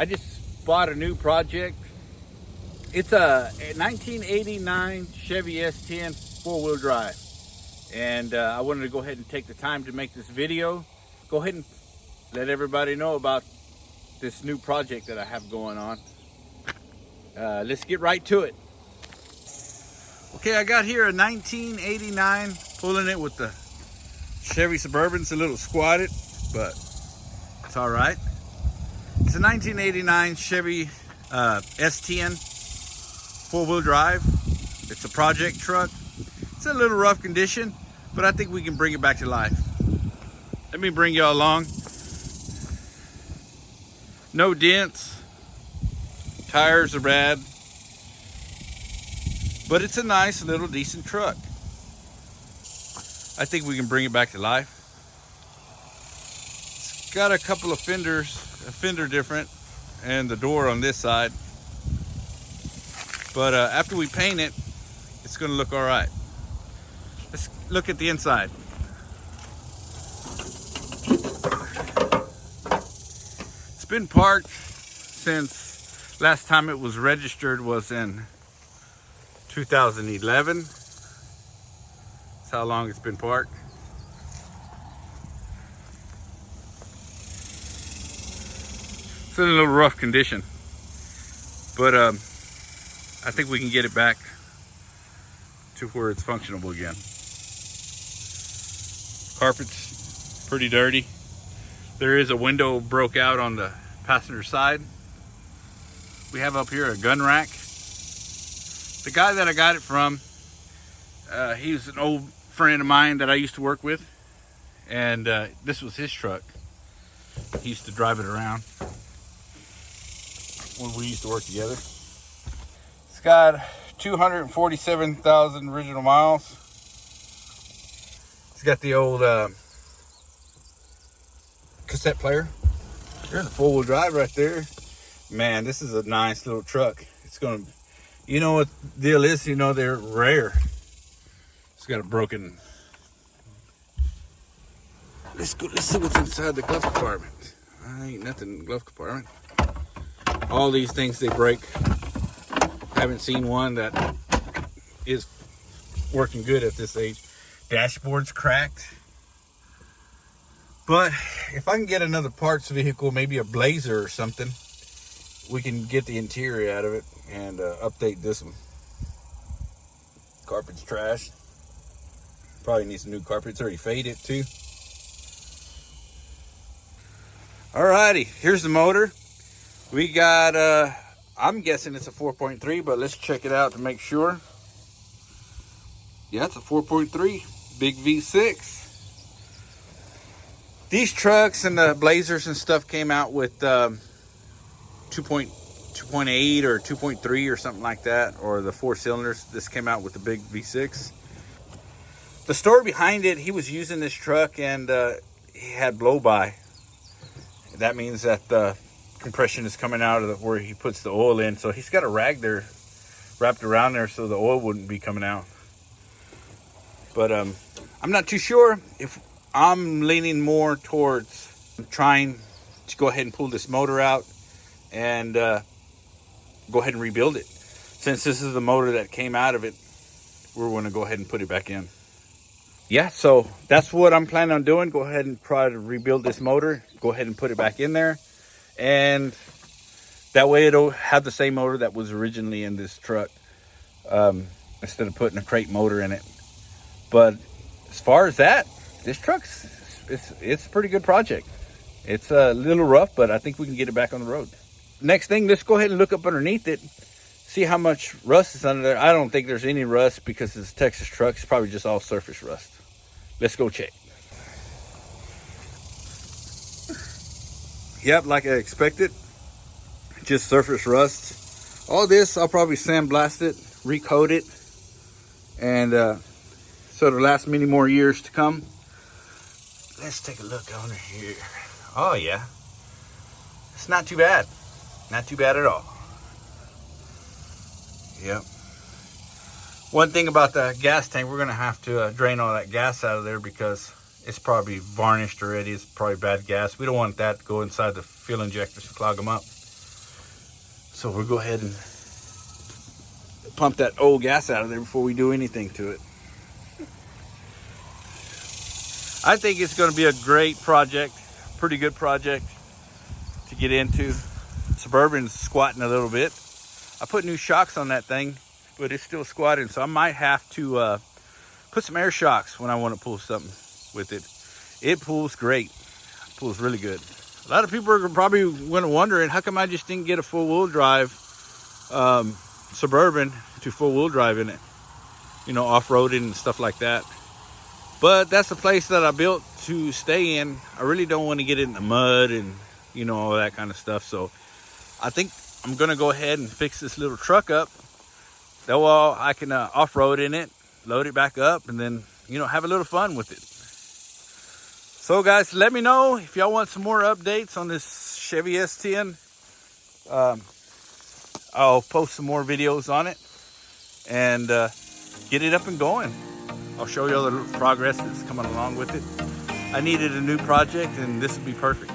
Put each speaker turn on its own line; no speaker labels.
I just bought a new project. It's a 1989 Chevy S10 four-wheel drive. And I wanted to go ahead and take the time to make this video. Go ahead and let everybody know about this new project that I have going on. Let's get right to it. Okay, I got here a 1989, pulling it with the Chevy Suburban. It's a little squatted, but it's all right. It's a 1989 Chevy S10 four-wheel drive. It's a project truck. It's a little rough condition, but I think we can bring it back to life. Let me bring y'all along. No dents. Tires are bad. But it's a nice little decent truck. I think we can bring it back to life. It's got a couple of fenders, a fender different, and the door on this side. But after we paint it, it's gonna look all right. Let's look at the inside. It's been parked since last time it was registered was in 2011. That's how long it's been parked. It's in a little rough condition, but I think we can get it back to where it's functional again. Carpet's pretty dirty. There is a window broke out on the passenger side. We have up here a gun rack. The guy that I got it from, he's an old friend of mine that I used to work with, and this was his truck. He used to drive it around when we used to work together. It's got 247,000 original miles. It's got the old cassette player. There's a four-wheel drive right there. Man, this is a nice little truck. It's gonna, you know what the deal is, you know, they're rare. It's got a broken. Let's see what's inside the glove compartment. Ain't nothing in the glove compartment. All these things they break. Haven't seen one that is working good at this age. Dashboard's cracked. But if I can get another parts vehicle, maybe a Blazer or something, we can get the interior out of it and update this one. Carpet's trash. Probably needs some new carpet. It's already faded too. Alrighty, here's the motor. We got, I'm guessing it's a 4.3, but let's check it out to make sure. Yeah, it's a 4.3, big V6. These trucks and the Blazers and stuff came out with 2.8 or 2.3 or something like that, or the 4 cylinders. This came out with the big V6. The story behind it, he was using this truck and he had blow-by. That means that the compression is coming out of where he puts the oil in. So he's got a rag there wrapped around there so the oil wouldn't be coming out. But I'm not too sure. If I'm leaning more towards trying to go ahead and pull this motor out and go ahead and rebuild it. Since this is the motor that came out of it, we're going to go ahead and put it back in. Yeah, so that's what I'm planning on doing. Go ahead and try to rebuild this motor. Go ahead and put it back in there. And that way it'll have the same motor that was originally in this truck. Instead of putting a crate motor in it. But as far as that, this truck's, it's a pretty good project. It's a little rough, but I think we can get it back on the road. Next thing, let's go ahead and look up underneath it. See how much rust is under there. I don't think there's any rust because it's a Texas truck. It's probably just all surface rust. Let's go check. Yep, like I expected. Just surface rust. All this, I'll probably sandblast it, recoat it, and so it'll last many more years to come. Let's take a look under here. Oh yeah. It's not too bad. Not too bad at all. Yep. One thing about the gas tank, we're gonna have to drain all that gas out of there because it's probably varnished already. It's probably bad gas. We don't want that to go inside the fuel injectors to clog them up. So we'll go ahead and pump that old gas out of there before we do anything to it. I think it's going to be a great project, pretty good project to get into. Suburban's squatting a little bit. I put new shocks on that thing, but it's still squatting, so I might have to put some air shocks when I want to pull something with it. It pulls great. It pulls really good. A lot of people are probably wondering, how come I just didn't get a four-wheel drive Suburban to four-wheel drive in it? You know, off-roading and stuff like that. But that's the place that I built to stay in. I really don't want to get in the mud and, you know, all that kind of stuff. So I think I'm going to go ahead and fix this little truck up. That way I can off-road in it, load it back up, and then, you know, have a little fun with it. So guys, let me know if y'all want some more updates on this Chevy S10. I'll post some more videos on it and get it up and going. I'll show you all the progress that's coming along with it. I needed a new project, and this would be perfect.